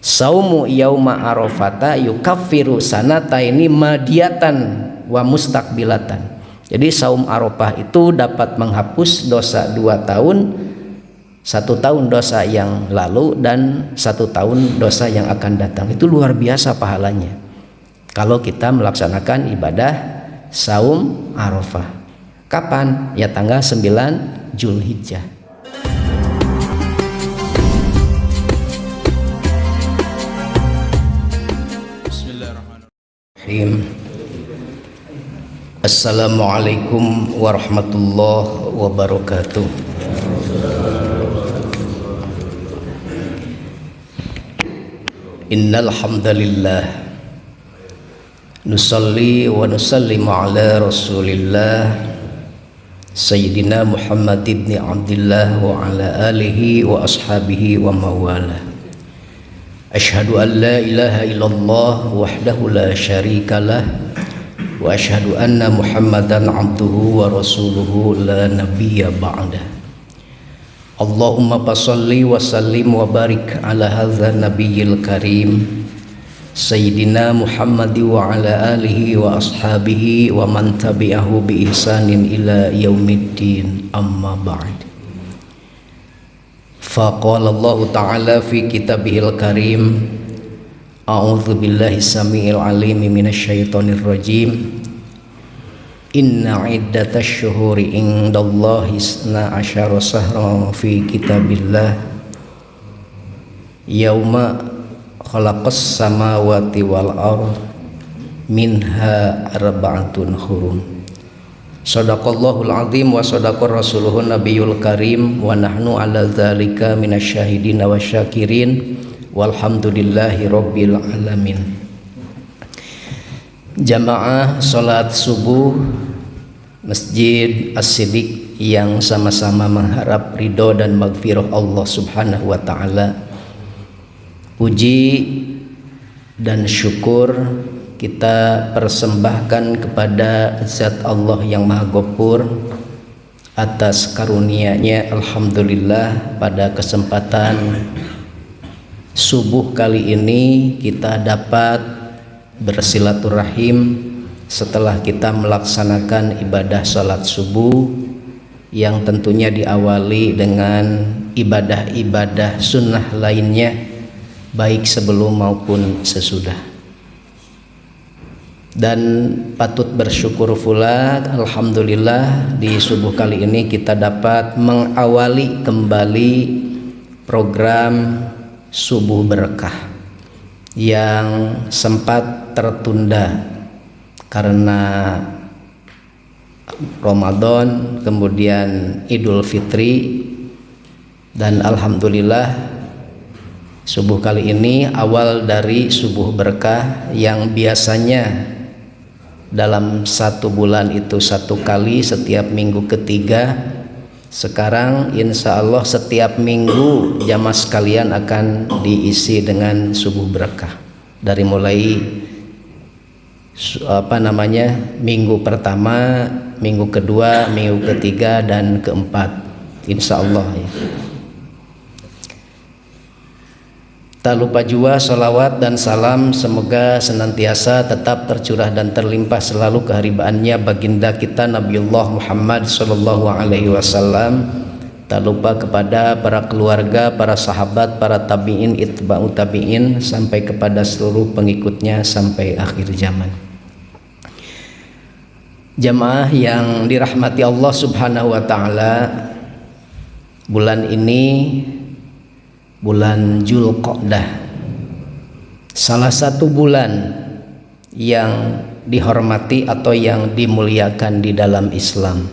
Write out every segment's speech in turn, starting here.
Saumu yauma arafata yukaffiru sanataini madiyatan wa mustaqbilatan. Jadi saum Arafah itu dapat menghapus dosa 2 tahun, 1 tahun dosa yang lalu dan 1 tahun dosa yang akan datang. Itu luar biasa pahalanya kalau kita melaksanakan ibadah saum Arafah. Kapan? Ya tanggal 9 Zulhijjah. Assalamualaikum warahmatullahi wabarakatuh. Innal hamdalillah nusalli wa nusallimu ala Rasulillah Sayyidina Muhammad ibn Abdullah wa ala alihi wa ashabihi wa mawala. Asyhadu an la ilaha illallah wahdahu la syarikalah wa asyhadu anna Muhammadan abduhu wa rasuluhu la nabiyya ba'dah. Allahumma fasholli wa sallim wa barik ala hadza nabiyyil karim Sayyidina Muhammad wa ala alihi wa ashabihi wa man tabi'ahu bi ihsanin ila yaumiddin, amma ba'd. Faqala Allah Ta'ala fi kitabihil karim, a'udzu billahi samiil alim minasyaitonir rajim. Inna iddatash syuhuri indallahi isna asyara sahran fi kitabillah yauma khalaqas samawati wal ardh minha arba'atun hurum. Shadaqallahul azim wa shadaqar rasuluhun nabiyul karim wa nahnu ala dzalika minasyahidin wa syakirin walhamdulillahi rabbil alamin. Jamaah salat subuh Masjid As-Siddiq yang sama-sama mengharap ridho dan maghfirah Allah Subhanahu wa taala. Puji dan syukur kita persembahkan kepada Zat Allah yang Maha Ghafur atas karunia-Nya. Alhamdulillah, pada kesempatan subuh kali ini kita dapat bersilaturahim setelah kita melaksanakan ibadah salat subuh yang tentunya diawali dengan ibadah-ibadah sunnah lainnya baik sebelum maupun sesudah. Dan patut bersyukur pula, alhamdulillah, di subuh kali ini kita dapat mengawali kembali program subuh berkah yang sempat tertunda karena Ramadan, kemudian Idul Fitri, dan alhamdulillah subuh kali ini awal dari subuh berkah yang biasanya dalam 1 bulan itu 1 kali setiap minggu ketiga. Sekarang insya Allah setiap minggu jamaah sekalian akan diisi dengan subuh berkah, dari mulai minggu pertama, minggu kedua, minggu ketiga, dan keempat, insya Allah ya. Tak lupa juga salawat dan salam semoga senantiasa tetap tercurah dan terlimpah selalu keharibaannya baginda kita Nabiullah Muhammad sallallahu alaihi wasallam. Tak lupa kepada para keluarga, para sahabat, para tabi'in, itba'u tabi'in, sampai kepada seluruh pengikutnya sampai akhir zaman. Jamaah yang dirahmati Allah Subhanahu wa taala, bulan ini bulan Dzulqa'dah, salah satu bulan yang dihormati atau yang dimuliakan di dalam Islam.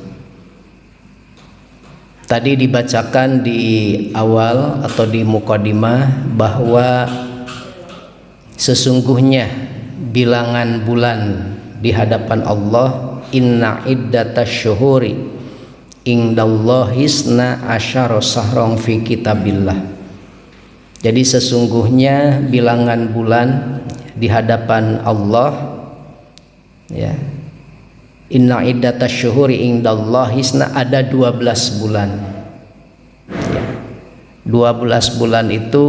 Tadi dibacakan di awal atau di mukadimah bahwa sesungguhnya bilangan bulan di hadapan Allah, inna iddatash syuhuri indallahi isna asyara sahran fi kitabillah. Jadi sesungguhnya bilangan bulan di hadapan Allah, ya, inna iddatash syuhuri indallahi isna, ada 12 bulan ya. 12 bulan itu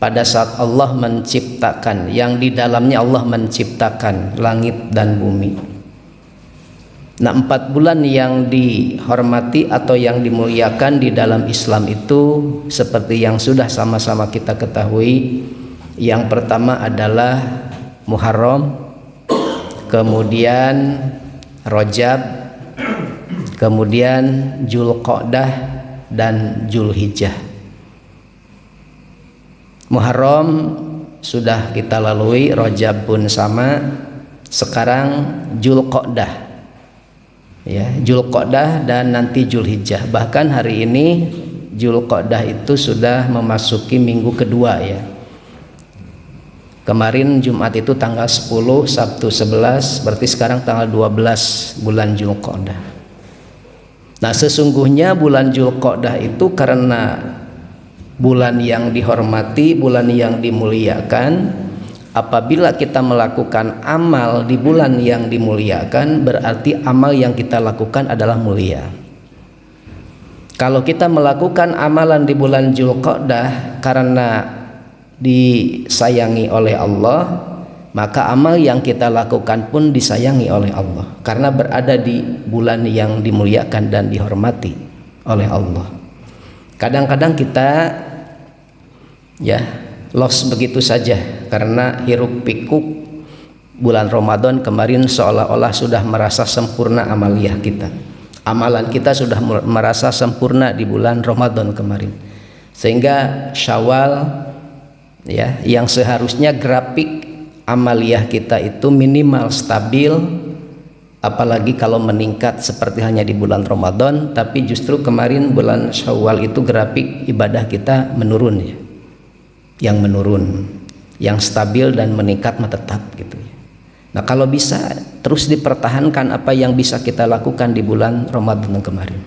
pada saat Allah menciptakan, yang di dalamnya Allah menciptakan langit dan bumi. Nah, 4 bulan yang dihormati atau yang dimuliakan di dalam Islam itu seperti yang sudah sama-sama kita ketahui. Yang pertama adalah Muharram, kemudian Rajab, kemudian Dzulqa'dah dan Dzulhijjah. Muharram sudah kita lalui, Rajab pun sama. Sekarang Dzulqa'dah. Ya, Dzulqa'dah dan nanti Dzulhijjah. Bahkan hari ini Dzulqa'dah itu sudah memasuki minggu kedua ya. Kemarin Jumat itu tanggal 10, Sabtu 11, berarti sekarang tanggal 12 bulan Dzulqa'dah. Nah, sesungguhnya bulan Dzulqa'dah itu karena bulan yang dihormati, bulan yang dimuliakan. Apabila kita melakukan amal di bulan yang dimuliakan, berarti amal yang kita lakukan adalah mulia. Kalau kita melakukan amalan di bulan Dzulqa'dah karena disayangi oleh Allah, maka amal yang kita lakukan pun disayangi oleh Allah karena berada di bulan yang dimuliakan dan dihormati oleh Allah. Kadang-kadang kita lost begitu saja karena hiruk pikuk bulan Ramadan kemarin seolah-olah sudah merasa sempurna amaliyah kita. Amalan kita sudah merasa sempurna di bulan Ramadan kemarin. Sehingga Syawal yang seharusnya grafik amaliyah kita itu minimal stabil, apalagi kalau meningkat seperti hanya di bulan Ramadan, tapi justru kemarin bulan Syawal itu grafik ibadah kita menurun ya. Yang menurun, yang stabil dan meningkat tetap gitu ya. Nah, kalau bisa terus dipertahankan apa yang bisa kita lakukan di bulan Ramadan kemarin.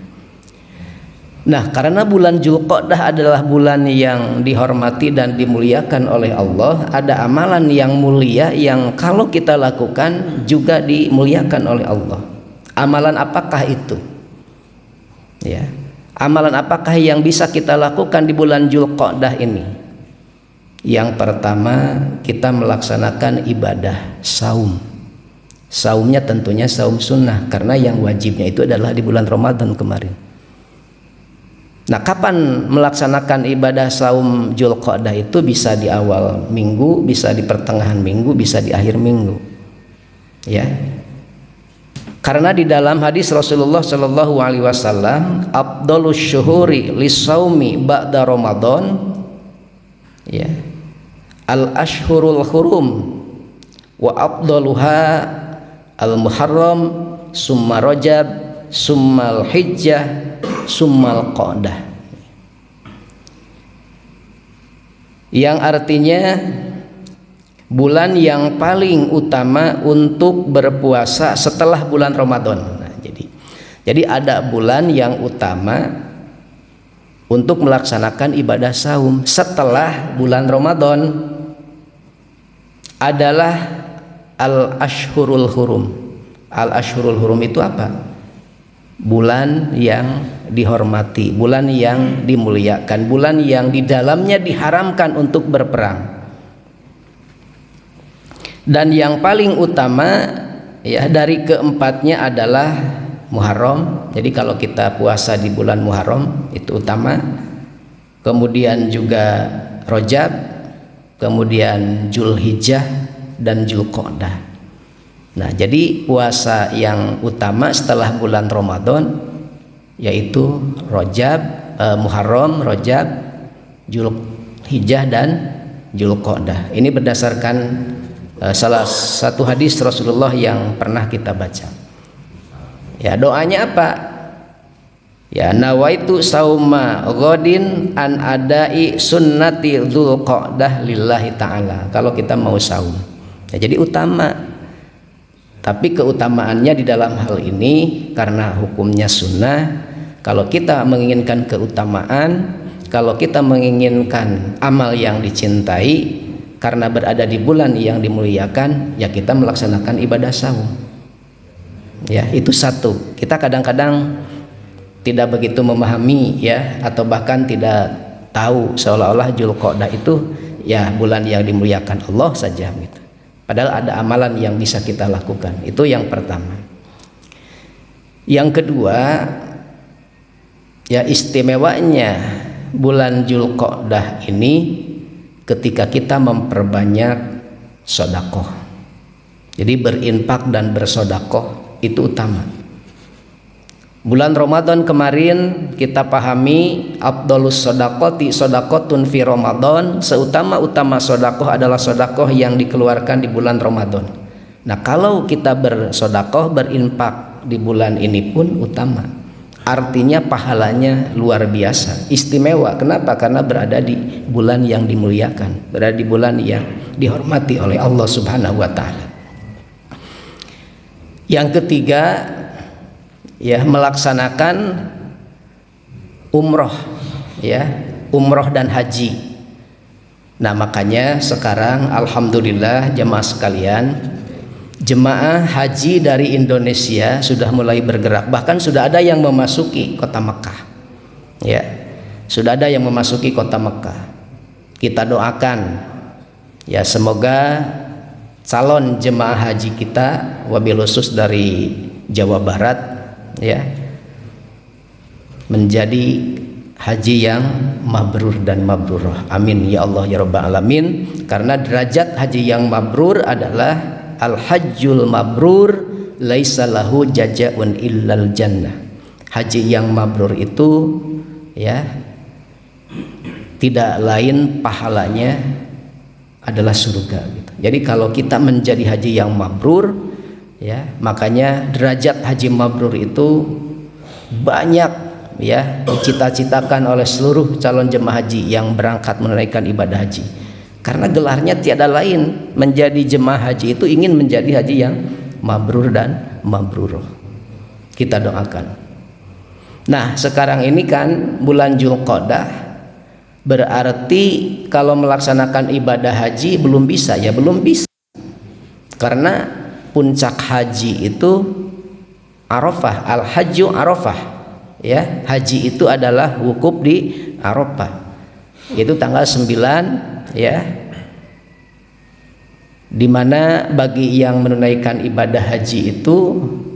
Nah, karena bulan Dzulqa'dah adalah bulan yang dihormati dan dimuliakan oleh Allah, ada amalan yang mulia yang kalau kita lakukan juga dimuliakan oleh Allah. Amalan apakah itu? Ya. Amalan apakah yang bisa kita lakukan di bulan Dzulqa'dah ini? Yang pertama, kita melaksanakan ibadah saum. Saumnya tentunya saum sunnah, karena yang wajibnya itu adalah di bulan Ramadan kemarin. Nah, kapan melaksanakan ibadah saum Dzulqa'dah itu? Bisa di awal minggu, bisa di pertengahan minggu, bisa di akhir minggu. Ya. Karena di dalam hadis Rasulullah Shallallahu alaihi wasallam, afdhalus syuhuri lisaumi ba'da Ramadan. Ya. Al-ashhurul hurum wa afdaluha al-muharram summa rajab summal hijjah summal qa'dah, yang artinya bulan yang paling utama untuk berpuasa setelah bulan Ramadan. Nah, jadi ada bulan yang utama untuk melaksanakan ibadah saum setelah bulan Ramadan adalah al-ashhurul hurum. Al-ashhurul hurum itu apa? Bulan yang dihormati, bulan yang dimuliakan, bulan yang di dalamnya diharamkan untuk berperang. Dan yang paling utama ya dari keempatnya adalah Muharram. Jadi kalau kita puasa di bulan Muharram itu utama. Kemudian juga Rajab, kemudian Dzulhijjah dan Dzulqa'dah. Nah, jadi puasa yang utama setelah bulan Ramadan yaitu Muharram, Rajab, Dzulhijjah dan Dzulqa'dah. Ini berdasarkan salah satu hadis Rasulullah yang pernah kita baca. Ya, doanya apa? Ya, nawaitu sauma ghadin an adai sunnati Dzulqa'dah lillahi ta'ala. Kalau kita mau saum. Ya, jadi utama. Tapi keutamaannya di dalam hal ini karena hukumnya sunnah. Kalau kita menginginkan keutamaan, kalau kita menginginkan amal yang dicintai karena berada di bulan yang dimuliakan, ya kita melaksanakan ibadah saum. Ya, itu satu. Kita kadang-kadang tidak begitu memahami ya, atau bahkan tidak tahu seolah-olah Dzulqa'dah itu ya bulan yang dimuliakan Allah saja gitu. Padahal ada amalan yang bisa kita lakukan. Itu yang pertama. Yang kedua, ya istimewanya bulan Dzulqa'dah ini ketika kita memperbanyak sedekah. Jadi berinfak dan bersedekah itu utama. Bulan Ramadan kemarin kita pahami afdhalus shadaqati shadaqatun fi Ramadan, seutama-utama sedekah adalah sedekah yang dikeluarkan di bulan Ramadan. Nah, kalau kita bersedekah, berinfak di bulan ini pun utama. Artinya pahalanya luar biasa, istimewa. Kenapa? Karena berada di bulan yang dimuliakan, berada di bulan yang dihormati oleh Allah Subhanahu wa taala. Yang ketiga, ya melaksanakan umroh, ya umroh dan haji. Nah, makanya sekarang alhamdulillah jemaah sekalian, jemaah haji dari Indonesia sudah mulai bergerak, bahkan sudah ada yang memasuki kota Mekah, ya sudah ada yang memasuki kota Mekah. Kita doakan ya semoga calon jemaah haji kita wabil khusus dari Jawa Barat ya menjadi haji yang mabrur dan mabrurah. Amin ya Allah ya rabbal alamin. Karena derajat haji yang mabrur adalah al-hajjul mabrur laisa lahu jazaa'un illal jannah. Haji yang mabrur itu ya tidak lain pahalanya adalah surga gitu. Jadi kalau kita menjadi haji yang mabrur ya, makanya derajat haji mabrur itu banyak ya dicita-citakan oleh seluruh calon jemaah haji yang berangkat menunaikan ibadah haji. Karena gelarnya tiada lain, menjadi jemaah haji itu ingin menjadi haji yang mabrur dan mabrurah. Kita doakan. Nah, sekarang ini kan bulan Dzulqa'dah, berarti kalau melaksanakan ibadah haji belum bisa ya, belum bisa. Karena puncak haji itu Arafah, al-hajju Arafah. Ya, haji itu adalah wukuf di Arafah. Itu tanggal 9 ya. Dimana bagi yang menunaikan ibadah haji itu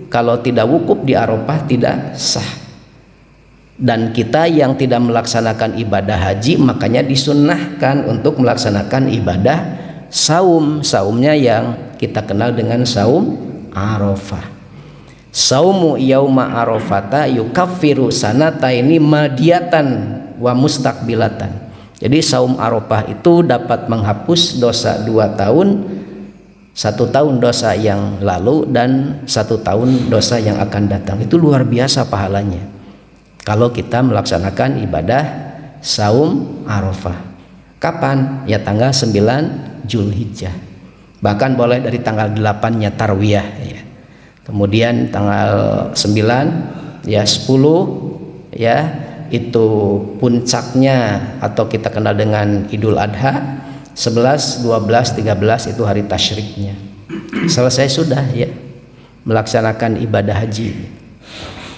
kalau tidak wukuf di Arafah tidak sah. Dan kita yang tidak melaksanakan ibadah haji makanya disunnahkan untuk melaksanakan ibadah saum. Saumnya yang kita kenal dengan saum Arafah. Saumu yauma arafata yukaffiru sanataini madiyatan wa mustaqbilatan. Jadi saum Arafah itu dapat menghapus dosa 2 tahun, 1 tahun dosa yang lalu dan 1 tahun dosa yang akan datang. Itu luar biasa pahalanya kalau kita melaksanakan ibadah saum Arafah. Kapan? Ya tanggal 9 Zulhijjah. Bahkan boleh dari tanggal 8-nya tarwiyah ya. Kemudian tanggal 9 ya 10 ya itu puncaknya atau kita kenal dengan Idul Adha. 11, 12, 13 itu hari tasyriknya. Selesai sudah ya melaksanakan ibadah haji.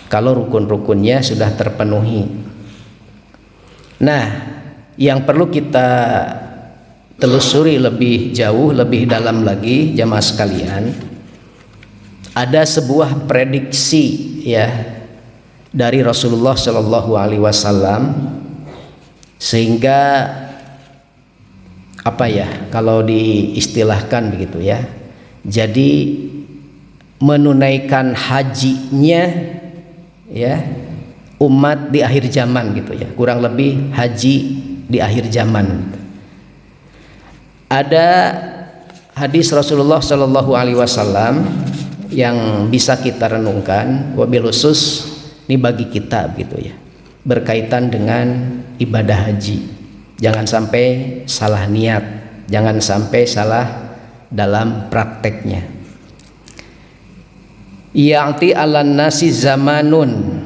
Kalau rukun-rukunnya sudah terpenuhi. Nah, yang perlu kita telusuri lebih jauh, lebih dalam lagi jamaah sekalian, ada sebuah prediksi ya dari Rasulullah Shallallahu Alaihi Wasallam, sehingga apa ya kalau diistilahkan begitu ya, jadi menunaikan hajinya ya umat di akhir zaman gitu ya, kurang lebih haji di akhir zaman. Ada hadis Rasulullah Shallallahu Alaihi Wasallam yang bisa kita renungkan, wabil khusus ini bagi kita gitu ya, berkaitan dengan ibadah haji. Jangan sampai salah niat, jangan sampai salah dalam prakteknya. Ya'ti 'alan nasi zamanun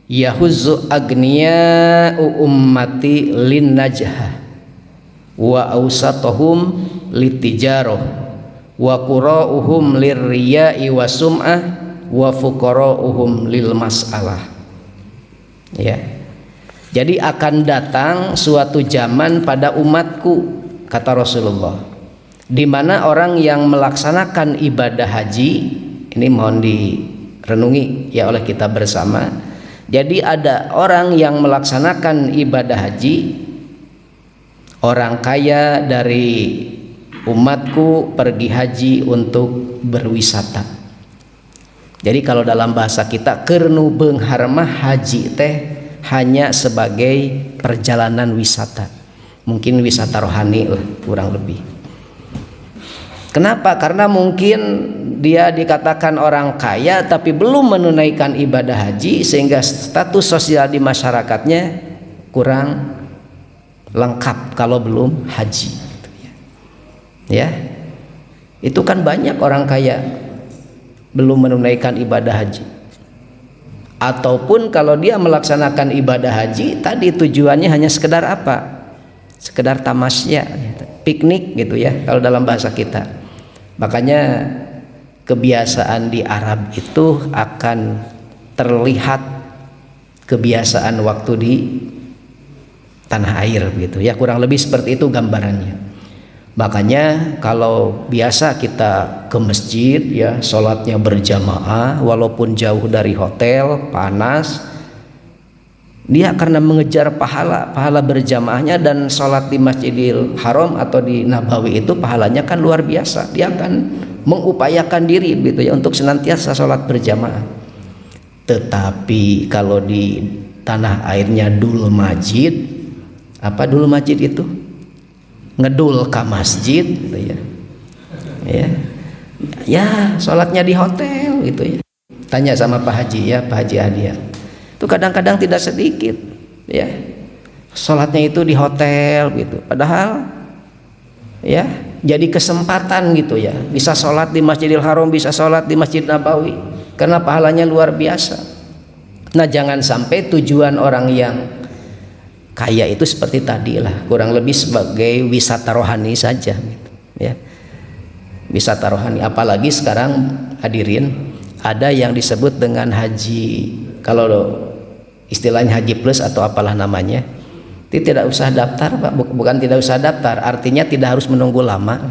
yahuzzu agniya'u ummati lin najah wa awsatuhum litijarah wa qura'uhum lirriya'i wa sum'ah wa fuqara'uhum lil mas'alah. Ya. Jadi akan datang suatu zaman pada umatku kata Rasulullah, di mana orang yang melaksanakan ibadah haji, ini mohon direnungi ya oleh kita bersama. Jadi ada orang yang melaksanakan ibadah haji, orang kaya dari umatku pergi haji untuk berwisata. Jadi kalau dalam bahasa kita kernu beunghar mah haji teh hanya sebagai perjalanan wisata, mungkin wisata rohani lah kurang lebih. Kenapa? Karena mungkin dia dikatakan orang kaya tapi belum menunaikan ibadah haji, sehingga status sosial di masyarakatnya kurang lengkap kalau belum haji. Ya, itu kan banyak orang kaya belum menunaikan ibadah haji. Ataupun kalau dia melaksanakan ibadah haji tadi tujuannya hanya sekedar apa? Sekedar tamasya, piknik gitu ya kalau dalam bahasa kita. Makanya kebiasaan di Arab itu akan terlihat kebiasaan waktu di tanah air gitu ya, kurang lebih seperti itu gambarannya. Makanya kalau biasa kita ke masjid ya, sholatnya berjamaah walaupun jauh dari hotel, panas, dia karena mengejar pahala berjamaahnya, dan sholat di Masjidil Haram atau di Nabawi itu pahalanya kan luar biasa. Dia akan mengupayakan diri gitu ya untuk senantiasa sholat berjamaah. Tetapi kalau di tanah airnya dul masjid, apa dul masjid itu? Ngedul ke masjid gitu ya. Ya, sholatnya di hotel gitu ya. Tanya sama Pak Haji ya, Pak Haji Hadiah. Itu kadang-kadang tidak sedikit ya. Sholatnya itu di hotel gitu. Padahal ya jadi kesempatan gitu ya. Bisa sholat di Masjidil Haram, bisa sholat di Masjid Nabawi, karena pahalanya luar biasa. Nah, jangan sampai tujuan orang yang kaya itu seperti tadi lah, kurang lebih sebagai wisata rohani saja gitu, ya. Wisata rohani, apalagi sekarang hadirin ada yang disebut dengan haji, kalau istilahnya haji plus atau apalah namanya, itu tidak usah daftar Pak, bukan tidak usah daftar, artinya tidak harus menunggu lama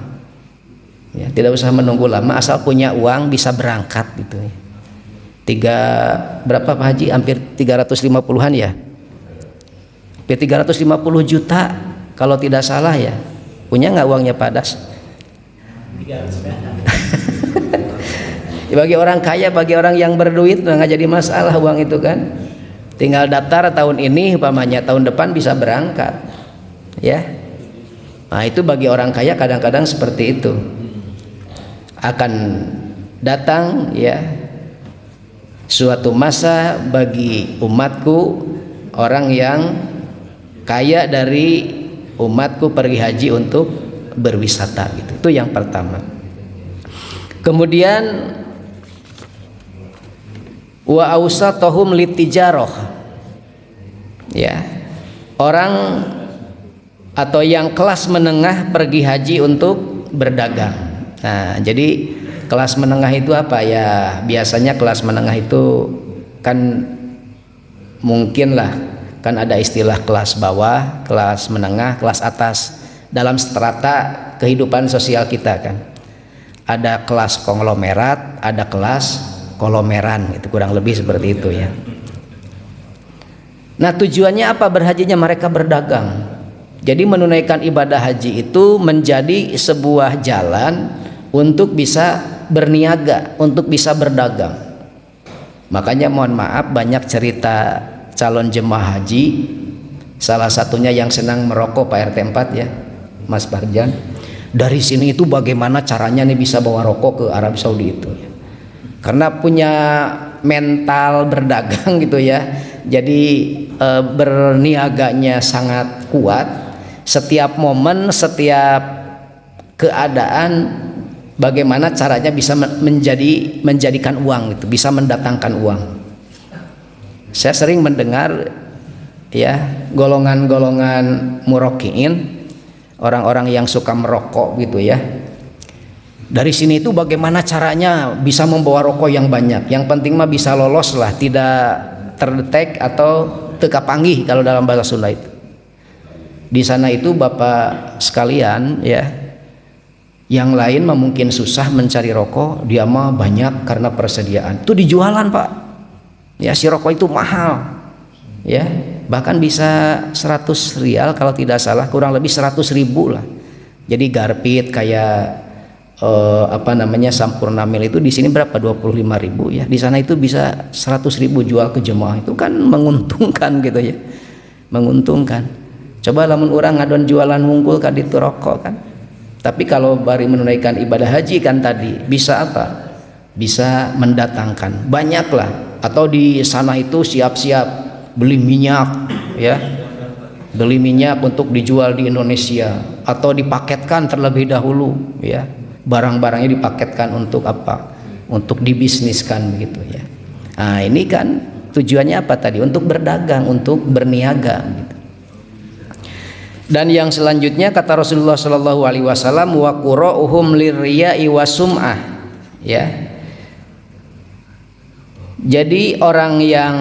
ya, tidak usah menunggu lama, asal punya uang bisa berangkat gitu ya. Berapa Pak Haji? Hampir 350-an ya, 350 juta kalau tidak salah ya. Punya nggak uangnya Pak Das? Bagi orang kaya, bagi orang yang berduit nggak jadi masalah uang itu kan. Tinggal daftar tahun ini, umpamanya tahun depan bisa berangkat ya. Nah itu bagi orang kaya kadang-kadang seperti itu. Akan datang ya suatu masa bagi umatku, orang yang kaya dari umatku pergi haji untuk berwisata gitu. Itu yang pertama. Kemudian wa ausatohum litijaroh, ya, orang atau yang kelas menengah pergi haji untuk berdagang. Nah, jadi kelas menengah itu apa ya? Biasanya kelas menengah itu kan mungkin lah, kan ada istilah kelas bawah, kelas menengah, kelas atas dalam strata kehidupan sosial kita kan. Ada kelas konglomerat, ada kelas kolomeran, itu kurang lebih seperti itu ya. Nah, tujuannya apa berhajinya? Mereka berdagang. Jadi menunaikan ibadah haji itu menjadi sebuah jalan untuk bisa berniaga, untuk bisa berdagang. Makanya mohon maaf, banyak cerita calon jemaah haji, salah satunya yang senang merokok Pak RT 4 ya, Mas Farjan. Dari sini itu bagaimana caranya nih bisa bawa rokok ke Arab Saudi itu ya. Karena punya mental berdagang gitu ya. Jadi berniaganya sangat kuat. Setiap momen, setiap keadaan, bagaimana caranya bisa menjadikan uang gitu, bisa mendatangkan uang. Saya sering mendengar ya golongan-golongan murokiin, orang-orang yang suka merokok gitu ya. Dari sini itu bagaimana caranya bisa membawa rokok yang banyak. Yang penting mah bisa lolos lah, tidak terdetek atau teka panggih kalau dalam bahasa Sunda itu. Di sana itu Bapak sekalian ya, yang lain mungkin susah mencari rokok, dia mah banyak karena persediaan. Itu dijualan Pak. Ya, si rokok itu mahal. Ya, bahkan bisa 100 rial kalau tidak salah, kurang lebih 100.000 lah. Jadi garpit kayak Sampurna Mil itu di sini berapa? 25.000 ya. Di sana itu bisa 100.000 jual ke jemaah, itu kan menguntungkan gitu ya. Menguntungkan. Coba lamun orang ngadon jualan wungkul ka ditu rokok kan. Tapi kalau bari menunaikan ibadah haji kan tadi bisa apa? Bisa mendatangkan banyak lah. Atau di sana itu siap-siap beli minyak ya. Beli minyak untuk dijual di Indonesia atau dipaketkan terlebih dahulu ya. Barang-barangnya dipaketkan untuk apa? Untuk dibisniskan begitu ya. Nah, ini kan tujuannya apa tadi? Untuk berdagang, untuk berniaga gitu. Dan yang selanjutnya kata Rasulullah Shallallahu Alaihi Wasallam, wa qura'uhum lirriya'i wasum'ah ya. Jadi orang yang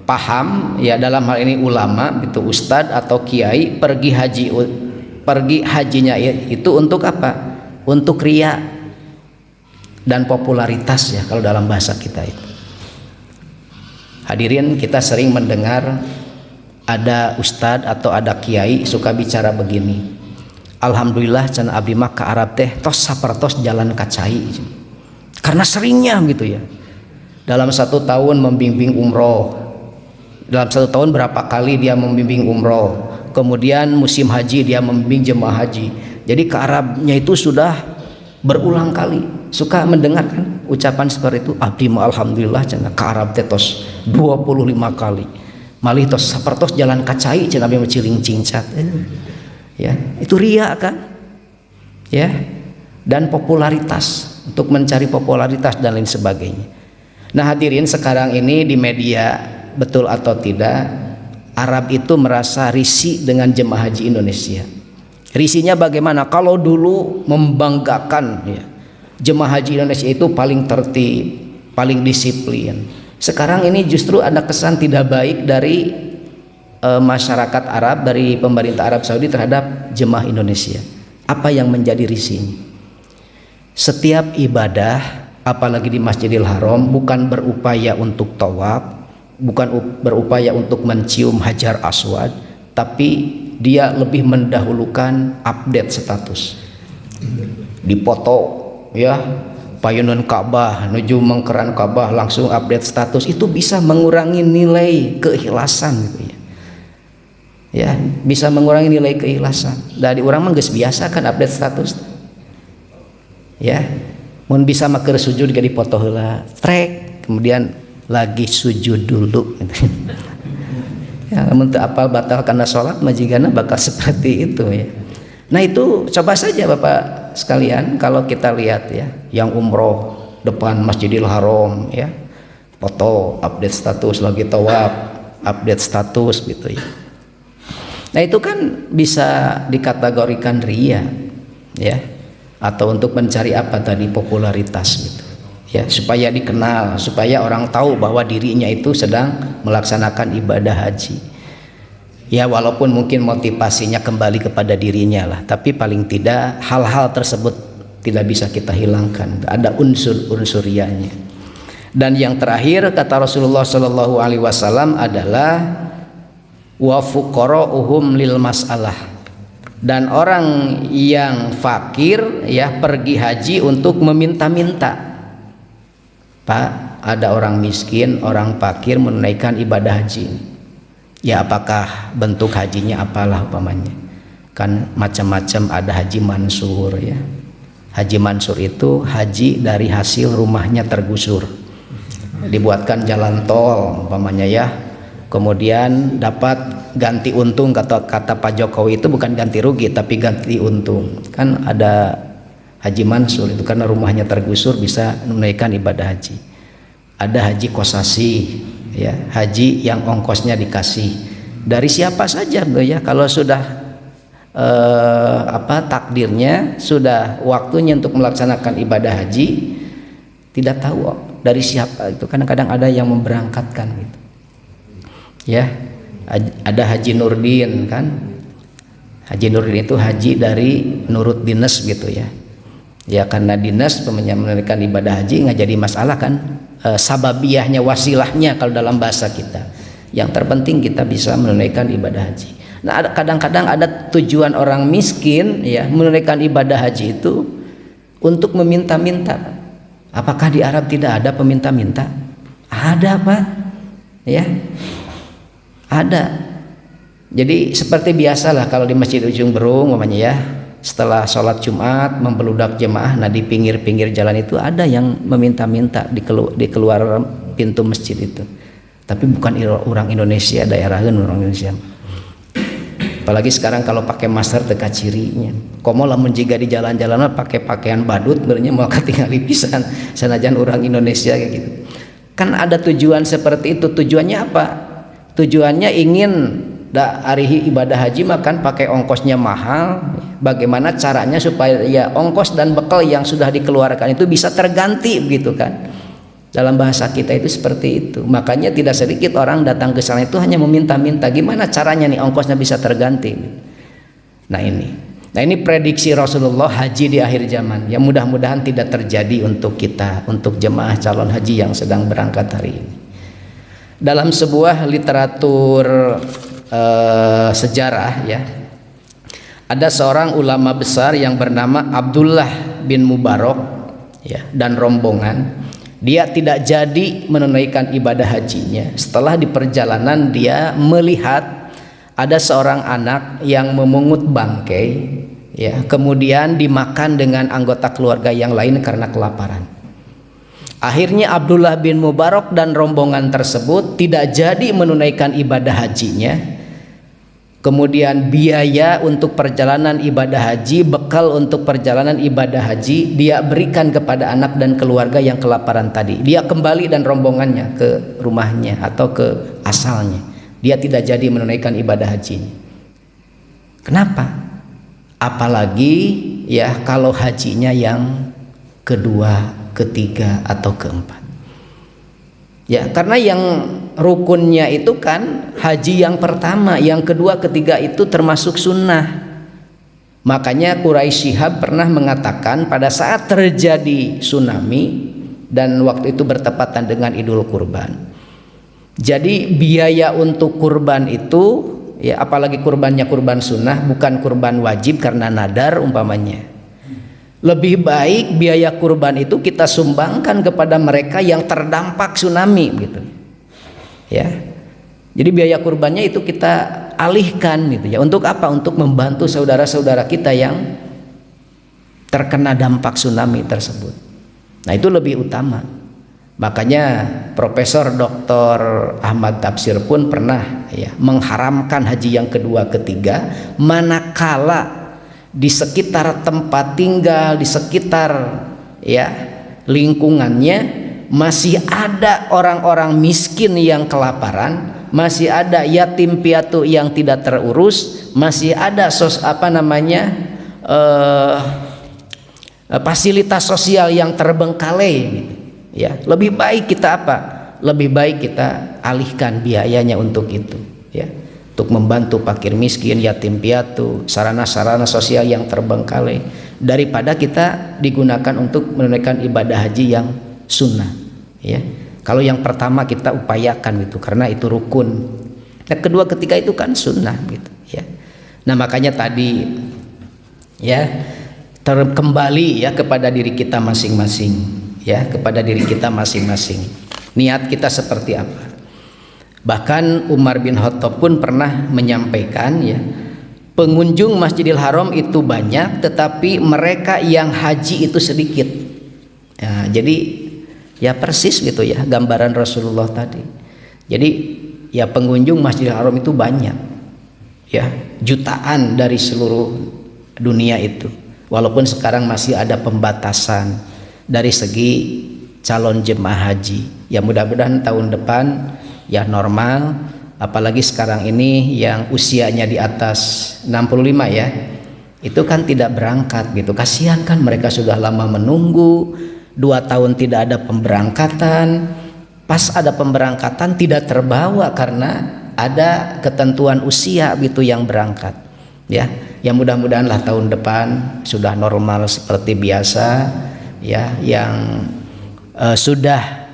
paham ya, dalam hal ini ulama itu ustadz atau kiai, pergi hajinya itu untuk apa? Untuk riya dan popularitas ya, kalau dalam bahasa kita itu. Hadirin, kita sering mendengar ada ustadz atau ada kiai suka bicara begini, alhamdulillah can abdi mah ka Arab teh tos sapertos jalan kacai, karena seringnya gitu ya. Dalam 1 tahun membimbing umroh, dalam 1 tahun berapa kali dia membimbing umroh, kemudian musim haji dia membimbing jemaah haji. Jadi ke Arabnya itu sudah berulang kali suka mendengarkan ucapan seperti itu, abdi mah alhamdulillah cenah ke Arab teh tos 25 kali. Malih tos sapertos jalan kacai cenah abdi mah ciring cincat. Ya, itu riya kan? Ya. Dan popularitas, untuk mencari popularitas dan lain sebagainya. Nah, hadirin, sekarang ini di media, betul atau tidak, Arab itu merasa risih dengan jemaah haji Indonesia. Risihnya bagaimana? Kalau dulu membanggakan ya, jemaah haji Indonesia itu paling tertib, paling disiplin. Sekarang ini justru ada kesan tidak baik dari masyarakat Arab, dari pemerintah Arab Saudi terhadap jemaah Indonesia. Apa yang menjadi risihnya? Setiap ibadah, apalagi di Masjidil Haram, bukan berupaya untuk tawaf, bukan berupaya untuk mencium Hajar Aswad, tapi dia lebih mendahulukan update status, dipoto ya, payunan Ka'bah menuju mengkeran Ka'bah langsung update status. Itu bisa mengurangi nilai keikhlasan gitu ya. Ya, bisa mengurangi nilai keikhlasan. Dari orang mah geus biasa kan update status. Ya, mun bisa maker sujud ke dipoto heula, trek, kemudian lagi sujud dulu gitu. Ya, untuk apal batal karena sholat majigana bakal seperti itu ya. Nah, itu coba saja Bapak sekalian, kalau kita lihat ya, yang umroh depan Masjidil Haram ya, foto update status, lagi tawaf update status gitu ya. Nah, itu kan bisa dikategorikan riya ya, atau untuk mencari apa tadi, popularitas gitu ya, supaya dikenal, supaya orang tahu bahwa dirinya itu sedang melaksanakan ibadah haji ya, walaupun mungkin motivasinya kembali kepada dirinya lah, tapi paling tidak hal-hal tersebut tidak bisa kita hilangkan, ada unsur-unsur riyanya. Dan yang terakhir kata Rasulullah Shallallahu Alaihi Wasallam adalah wa fuqara'uhum lil mas'alah, dan orang yang fakir ya pergi haji untuk meminta-minta. Pak, ada orang miskin, orang fakir menunaikan ibadah haji. Ya, apakah bentuk hajinya apalah umpamanya? Kan macam-macam, ada haji mansur ya. Haji mansur itu haji dari hasil rumahnya tergusur. Dibuatkan jalan tol umpamanya ya. Kemudian dapat ganti untung, kata Pak Jokowi itu bukan ganti rugi tapi ganti untung. Kan ada haji mansur itu karena rumahnya tergusur bisa menunaikan ibadah haji. Ada haji kosasi ya, haji yang ongkosnya dikasih dari siapa saja ya, kalau sudah takdirnya, sudah waktunya untuk melaksanakan ibadah haji, tidak tahu dari siapa itu. Kadang-kadang ada yang memberangkatkan gitu ya. Ada Haji Nurdin kan, Haji Nurdin itu haji dari nurut dinas gitu ya. Ya karena dinas menunaikan ibadah haji nggak jadi masalah kan, sababiyahnya, wasilahnya kalau dalam bahasa kita. Yang terpenting kita bisa menunaikan ibadah haji. Nah kadang-kadang ada tujuan orang miskin ya menunaikan ibadah haji itu untuk meminta-minta. Apakah di Arab tidak ada peminta-minta? Ada Pak, ya ada. Jadi seperti biasalah kalau di Masjid Ujung Berung umpamanya ya, setelah sholat Jumat membeludak jemaah, nah di pinggir-pinggir jalan itu ada yang meminta-minta di keluar pintu masjid itu. Tapi bukan orang Indonesia, daerahan orang Indonesia. Apalagi sekarang kalau pakai masker teka cirinya. Komo lamun jika di jalan-jalan pakai pakaian badut, sebenarnya mau ketinggalan pisan sanajan orang Indonesia kayak gitu. Kan ada tujuan seperti itu. Tujuannya apa? Tujuannya ingin arihi ibadah haji makan pakai ongkosnya mahal. Bagaimana caranya supaya ya ongkos dan bekal yang sudah dikeluarkan itu bisa terganti begitu kan? Dalam bahasa kita itu seperti itu. Makanya tidak sedikit orang datang ke sana itu hanya meminta-minta gimana caranya nih ongkosnya bisa terganti. Nah ini prediksi Rasulullah haji di akhir zaman. Ya mudah-mudahan tidak terjadi untuk kita, untuk jemaah calon haji yang sedang berangkat hari ini. Dalam sebuah literatur sejarah ya, ada seorang ulama besar yang bernama Abdullah bin Mubarak ya, dan rombongan. Dia tidak jadi menunaikan ibadah hajinya. Setelah di perjalanan dia melihat ada seorang anak yang memungut bangkai ya, kemudian dimakan dengan anggota keluarga yang lain karena kelaparan. Akhirnya Abdullah bin Mubarak dan rombongan tersebut tidak jadi menunaikan ibadah hajinya. Kemudian biaya untuk perjalanan ibadah haji, bekal untuk perjalanan ibadah haji dia berikan kepada anak dan keluarga yang kelaparan tadi. Dia kembali dan rombongannya ke rumahnya atau ke asalnya. Dia tidak jadi menunaikan ibadah hajinya. Kenapa? Apalagi ya kalau hajinya yang kedua, ketiga atau keempat. Ya, karena yang rukunnya itu kan haji yang pertama, yang kedua, ketiga itu termasuk sunnah. Makanya Quraisy Shihab pernah mengatakan pada saat terjadi tsunami dan waktu itu bertepatan dengan Idul Kurban. Jadi biaya untuk kurban itu ya, apalagi kurbannya kurban sunnah bukan kurban wajib karena nadar umpamanya. Lebih baik biaya kurban itu kita sumbangkan kepada mereka yang terdampak tsunami gitu. Ya. Jadi biaya kurbannya itu kita alihkan gitu ya. Untuk apa? Untuk membantu saudara-saudara kita yang terkena dampak tsunami tersebut. Nah, itu lebih utama. Makanya Profesor Dr. Ahmad Tafsir pun pernah ya mengharamkan haji yang kedua, ketiga manakala di sekitar tempat tinggal, di sekitar ya lingkungannya masih ada orang-orang miskin yang kelaparan, masih ada yatim piatu yang tidak terurus, masih ada fasilitas sosial yang terbengkalai gitu. Ya, lebih baik kita apa? Lebih baik kita alihkan biayanya untuk itu ya. Untuk membantu fakir miskin, yatim piatu, sarana-sarana sosial yang terbengkalai daripada kita digunakan untuk menunaikan ibadah haji yang sunnah ya. Kalau yang pertama kita upayakan gitu karena itu rukun. Nah, kedua, ketiga itu kan sunnah gitu ya. Nah, makanya tadi ya kembali ya kepada diri kita masing-masing ya, kepada diri kita masing-masing. Niat kita seperti apa? Bahkan Umar bin Khattab pun pernah menyampaikan ya, pengunjung Masjidil Haram itu banyak tetapi mereka yang haji itu sedikit ya, jadi ya persis gitu ya gambaran Rasulullah tadi. Jadi ya pengunjung Masjidil Haram itu banyak ya, jutaan dari seluruh dunia itu, walaupun sekarang masih ada pembatasan dari segi calon jemaah haji. Ya mudah-mudahan tahun depan ya normal, apalagi sekarang ini yang usianya di atas 65 ya, itu kan tidak berangkat gitu. Kasihan kan mereka sudah lama menunggu 2 tahun tidak ada pemberangkatan, pas ada pemberangkatan tidak terbawa karena ada ketentuan usia gitu yang berangkat ya. Ya mudah-mudahanlah tahun depan sudah normal seperti biasa ya. Yang sudah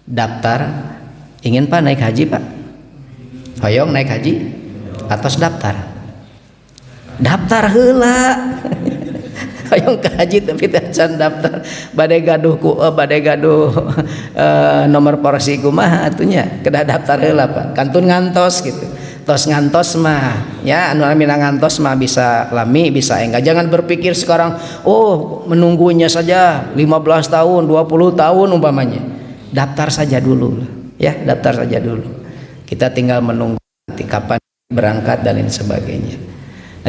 daftar ingin Pak naik haji Pak, hoyong naik haji atau daftar heula hoyong ke haji tapi can daftar badai gaduh nomor porsi kumaha atunya kedah daftar heula Pak, kantun ngantos gitu. Tos ngantos mah ya, anu mina ngantos mah bisa lami bisa enggak. Jangan berpikir sekarang oh menunggunya saja 15 tahun 20 tahun umpamanya. Daftar saja dulu ya, daftar saja dulu. Kita tinggal menunggu nanti kapan berangkat dan lain sebagainya.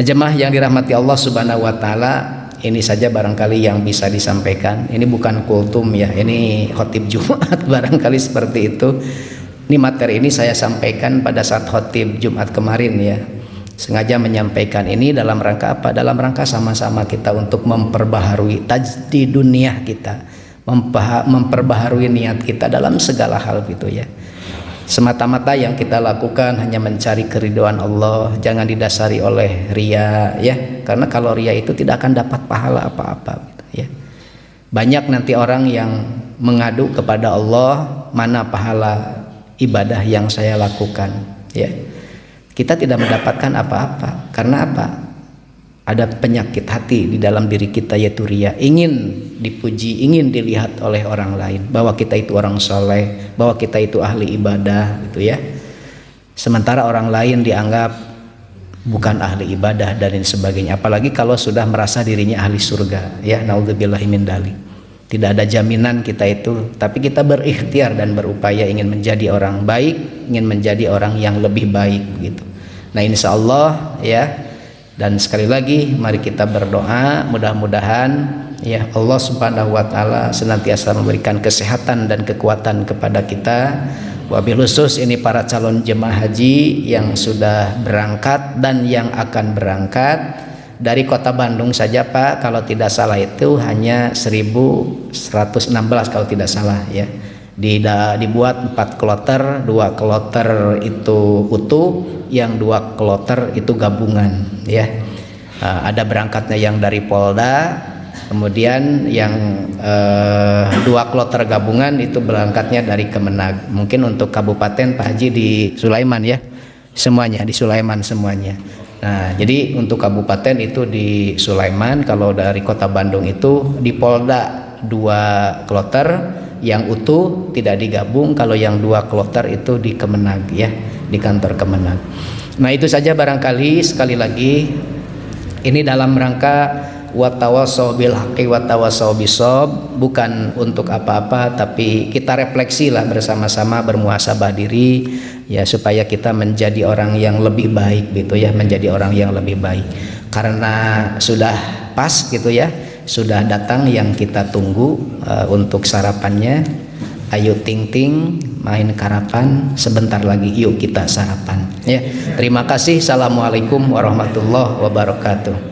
Nah, jemaah yang dirahmati Allah Subhanahu wa taala, ini saja barangkali yang bisa disampaikan. Ini bukan kultum ya, ini khotib Jumat barangkali seperti itu. Ini materi ini saya sampaikan pada saat khotib Jumat kemarin ya. Sengaja menyampaikan ini dalam rangka apa? Dalam rangka sama-sama kita untuk memperbaharui tajdid dunia kita, memperbaharui niat kita dalam segala hal gitu ya. Semata-mata yang kita lakukan hanya mencari keridhaan Allah, jangan didasari oleh ria ya. Karena kalau ria itu tidak akan dapat pahala apa-apa gitu ya. Banyak nanti orang yang mengadu kepada Allah, mana pahala ibadah yang saya lakukan ya. Kita tidak mendapatkan apa-apa. Karena apa? Ada penyakit hati di dalam diri kita yaitu ria, ingin dipuji, ingin dilihat oleh orang lain bahwa kita itu orang soleh, bahwa kita itu ahli ibadah gitu ya. Sementara orang lain dianggap bukan ahli ibadah dan lain sebagainya. Apalagi kalau sudah merasa dirinya ahli surga ya, naudzubillahi min dzalik. Tidak ada jaminan kita itu, tapi kita berikhtiar dan berupaya ingin menjadi orang baik, ingin menjadi orang yang lebih baik gitu. Nah insya Allah ya, dan sekali lagi mari kita berdoa mudah-mudahan ya Allah Subhanahu wa taala senantiasa memberikan kesehatan dan kekuatan kepada kita. Wabil khusus ini para calon jemaah haji yang sudah berangkat dan yang akan berangkat. Dari kota Bandung saja Pak, kalau tidak salah itu hanya 1116 kalau tidak salah ya. Dibuat 4 kloter, 2 kloter itu utuh, yang 2 kloter itu gabungan ya. Ada berangkatnya yang dari Polda, kemudian yang 2 kloter gabungan itu berangkatnya dari Kemenag. Mungkin untuk kabupaten Pak Haji di Sulaiman ya, semuanya di Sulaiman semuanya. Nah, jadi untuk kabupaten itu di Sulaiman, kalau dari kota Bandung itu di Polda 2 kloter yang utuh tidak digabung, kalau yang 2 kloter itu di Kemenag ya, di kantor Kemenag. Nah, itu saja barangkali sekali lagi ini dalam rangka watawassaw bil haqqi watawassaw bishob, bukan untuk apa-apa tapi kita refleksi lah bersama-sama, bermuhasabah diri ya, supaya kita menjadi orang yang lebih baik gitu ya, menjadi orang yang lebih baik. Karena sudah pas gitu ya, sudah datang yang kita tunggu untuk sarapannya. Ayo ting ting main karapan, sebentar lagi yuk kita sarapan ya. Terima kasih. Assalamualaikum warahmatullahi wabarakatuh.